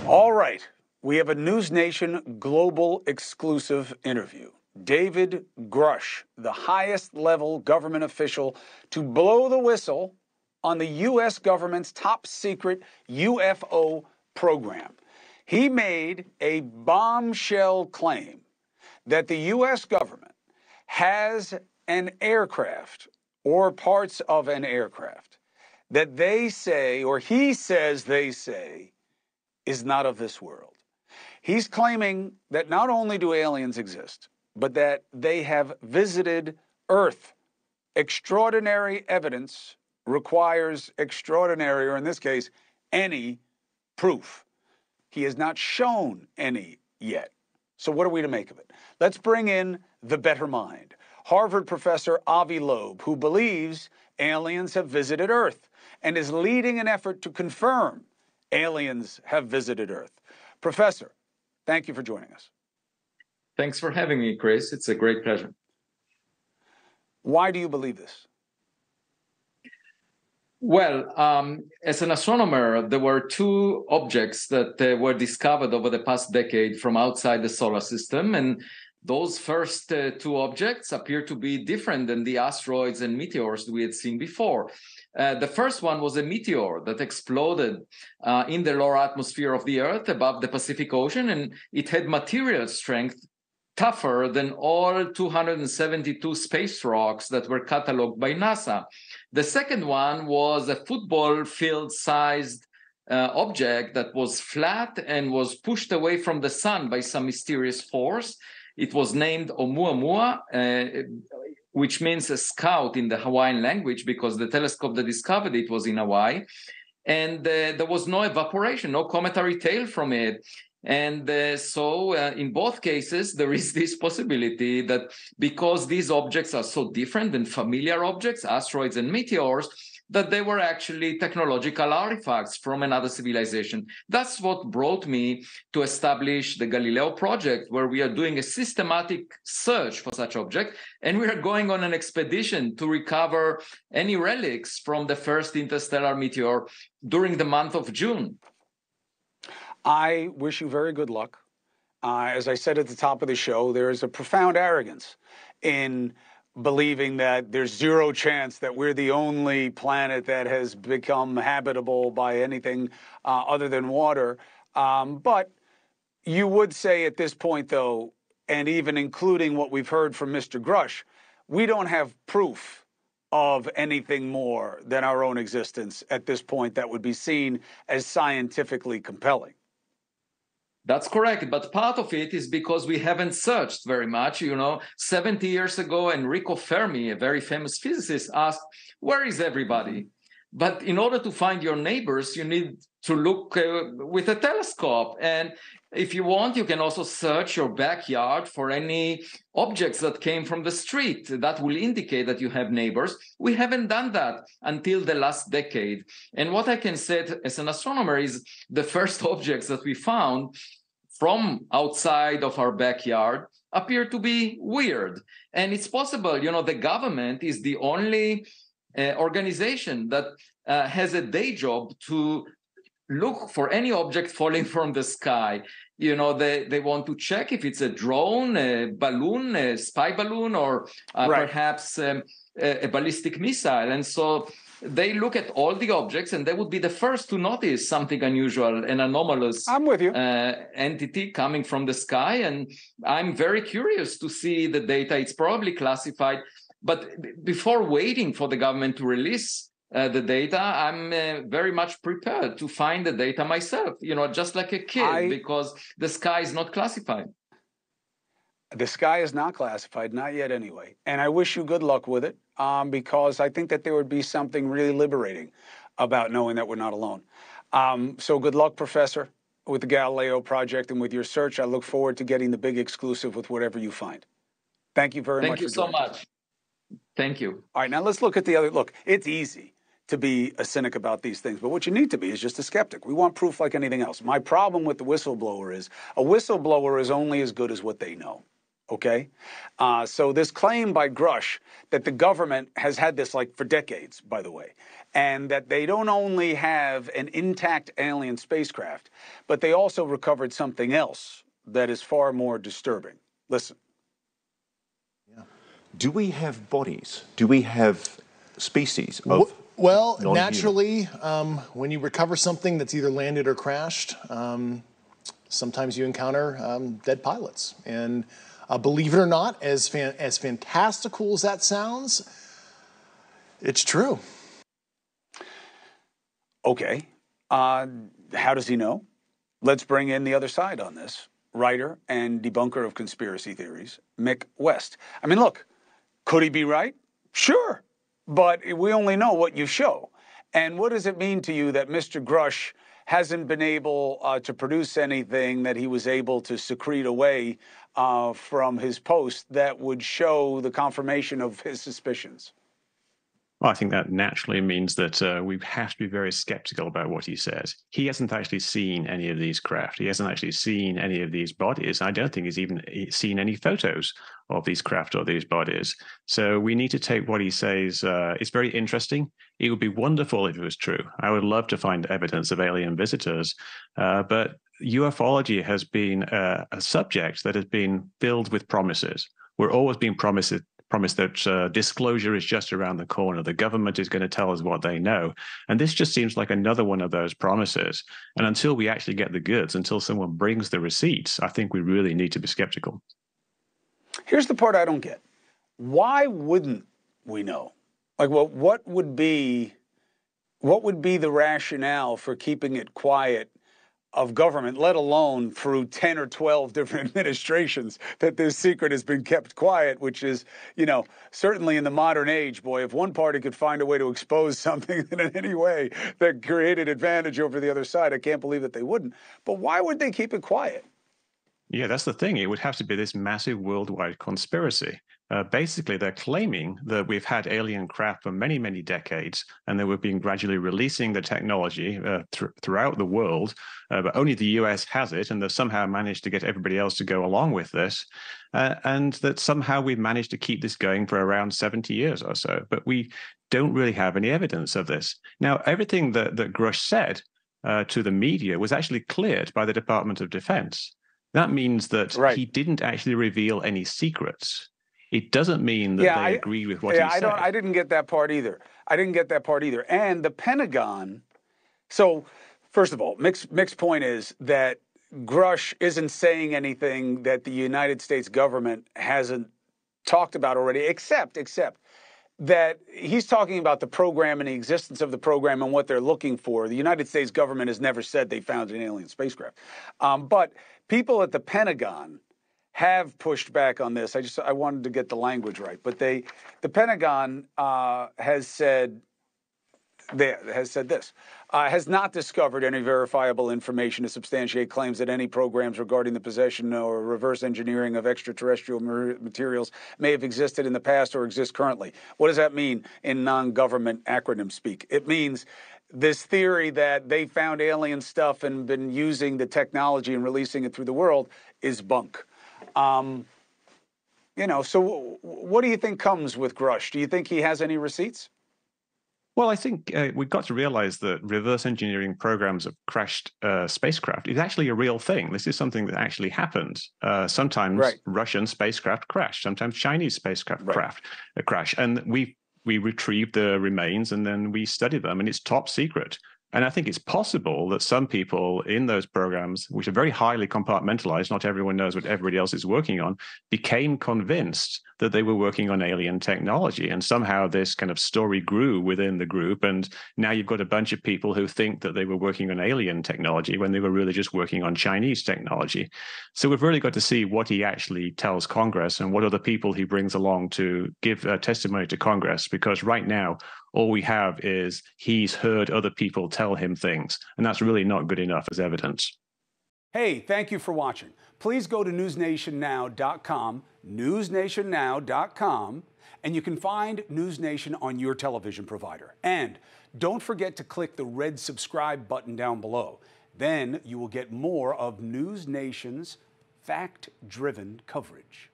All right, we have a NewsNation global exclusive interview. David Grush, the highest level government official to blow the whistle on the U.S. government's top secret UFO program. He made a bombshell claim that the U.S. government has an aircraft or parts of an aircraft that they say, or he says they say, is not of this world. He's claiming that not only do aliens exist, but that they have visited Earth. Extraordinary evidence requires extraordinary, or in this case, any proof. He has not shown any yet. So what are we to make of it? Let's bring in the better mind, Harvard professor Avi Loeb, who believes aliens have visited Earth and is leading an effort to confirm aliens have visited Earth. Professor, thank you for joining us. Thanks for having me, Chris. It's a great pleasure. Why do you believe this? Well, as an astronomer, there were two objects that were discovered over the past decade from outside the solar system. And those first two objects appear to be different than the asteroids and meteors we had seen before. The first one was a meteor that exploded in the lower atmosphere of the Earth above the Pacific Ocean, and it had material strength tougher than all 272 space rocks that were cataloged by NASA. The second one was a football field-sized object that was flat and was pushed away from the sun by some mysterious force. It was named Oumuamua, which means a scout in the Hawaiian language, because the telescope that discovered it was in Hawaii. And there was no evaporation, no cometary tail from it. And so in both cases, there is this possibility that because these objects are so different than familiar objects, asteroids and meteors, that they were actually technological artifacts from another civilization. That's what brought me to establish the Galileo project, where we are doing a systematic search for such objects, and we are going on an expedition to recover any relics from the first interstellar meteor during the month of June. I wish you very good luck. As I said at the top of the show, there is a profound arrogance in believing that there's zero chance that we're the only planet that has become habitable by anything other than water. But you would say at this point, though, and even including what we've heard from Mr. Grush, we don't have proof of anything more than our own existence at this point that would be seen as scientifically compelling. That's correct. But part of it is because we haven't searched very much. 70 years ago, Enrico Fermi, a very famous physicist, asked, where is everybody? But in order to find your neighbors, you need to look with a telescope. And if you want, you can also search your backyard for any objects that came from the street. That will indicate that you have neighbors. We haven't done that until the last decade. And what I can say as an astronomer is the first objects that we found from outside of our backyard appear to be weird. And it's possible, the government is the only organization that has a day job to look for any object falling from the sky. They want to check if it's a drone, a balloon, a spy balloon, or perhaps a ballistic missile. And so they look at all the objects, and they would be the first to notice something unusual, an anomalous I'm with you. Entity coming from the sky. And I'm very curious to see the data. It's probably classified. But before waiting for the government to release the data, I'm very much prepared to find the data myself, just like a kid, because the sky is not classified. The sky is not classified, not yet anyway. And I wish you good luck with it, because I think that there would be something really liberating about knowing that we're not alone. So good luck, Professor, with the Galileo project and with your search. I look forward to getting the big exclusive with whatever you find. Thank you very much. Thank you so much. Thank you. All right, now let's look at the other. Look, it's easy to be a cynic about these things, but what you need to be is just a skeptic. We want proof like anything else. My problem with the whistleblower is a whistleblower is only as good as what they know. Okay? So this claim by Grush that the government has had this like for decades, by the way, and that they don't only have an intact alien spacecraft, but they also recovered something else that is far more disturbing. Listen. Do we have bodies? Do we have species of Well, non-human? naturally, when you recover something that's either landed or crashed, sometimes you encounter dead pilots. And believe it or not, as fantastical as that sounds, it's true. Okay. How does he know? Let's bring in the other side on this. Writer and debunker of conspiracy theories, Mick West. I mean, look, could he be right? Sure. But we only know what you show. And what does it mean to you that Mr. Grush hasn't been able to produce anything that he was able to secrete away from his post that would show the confirmation of his suspicions? Well, I think that naturally means that we have to be very skeptical about what he says. He hasn't actually seen any of these craft. He hasn't actually seen any of these bodies. I don't think he's even seen any photos of these craft or these bodies. So we need to take what he says. It's very interesting. It would be wonderful if it was true. I would love to find evidence of alien visitors. But ufology has been a subject that has been filled with promises. We're always being promised that disclosure is just around the corner. The government is going to tell us what they know. And this just seems like another one of those promises. And until we actually get the goods, until someone brings the receipts, I think we really need to be skeptical. Here's the part I don't get. Why wouldn't we know? Like, well, what would be the rationale for keeping it quiet of government, let alone through 10 or 12 different administrations, that this secret has been kept quiet, which is, certainly in the modern age, boy, if one party could find a way to expose something in any way that created advantage over the other side, I can't believe that they wouldn't. But why would they keep it quiet? Yeah, that's the thing. It would have to be this massive worldwide conspiracy. Basically, they're claiming that we've had alien craft for many, many decades, and that we've been gradually releasing the technology throughout the world, but only the US has it, and they've somehow managed to get everybody else to go along with this, and that somehow we've managed to keep this going for around 70 years or so. But we don't really have any evidence of this. Now, everything that Grush said to the media was actually cleared by the Department of Defense. That means that he didn't actually reveal any secrets. It doesn't mean that they agree with what he said. I didn't get that part either. And the Pentagon. So, first of all, Mick's point is that Grush isn't saying anything that the United States government hasn't talked about already, except that he's talking about the program and the existence of the program and what they're looking for. The United States government has never said they found an alien spacecraft. But people at the Pentagon have pushed back on this. I wanted to get the language right. But the Pentagon has said this, has not discovered any verifiable information to substantiate claims that any programs regarding the possession or reverse engineering of extraterrestrial materials may have existed in the past or exist currently. What does that mean in non-government acronym speak? It means this theory that they found alien stuff and been using the technology and releasing it through the world is bunk. So what do you think comes with Grush? Do you think he has any receipts? Well, I think we've got to realize that reverse engineering programs of crashed spacecraft is actually a real thing. This is something that actually happened. Sometimes Russian spacecraft crash, sometimes Chinese spacecraft crash. And we retrieve the remains and then we study them, and it's top secret. And I think it's possible that some people in those programs, which are very highly compartmentalized, not everyone knows what everybody else is working on, became convinced that they were working on alien technology. And somehow this kind of story grew within the group. And now you've got a bunch of people who think that they were working on alien technology when they were really just working on Chinese technology. So we've really got to see what he actually tells Congress and what other people he brings along to give testimony to Congress, because right now, all we have is he's heard other people tell him things, and that's really not good enough as evidence. Hey, thank you for watching. Please go to newsnationnow.com, newsnationnow.com, and you can find News Nation on your television provider. And don't forget to click the red subscribe button down below. Then you will get more of News Nation's fact-driven coverage.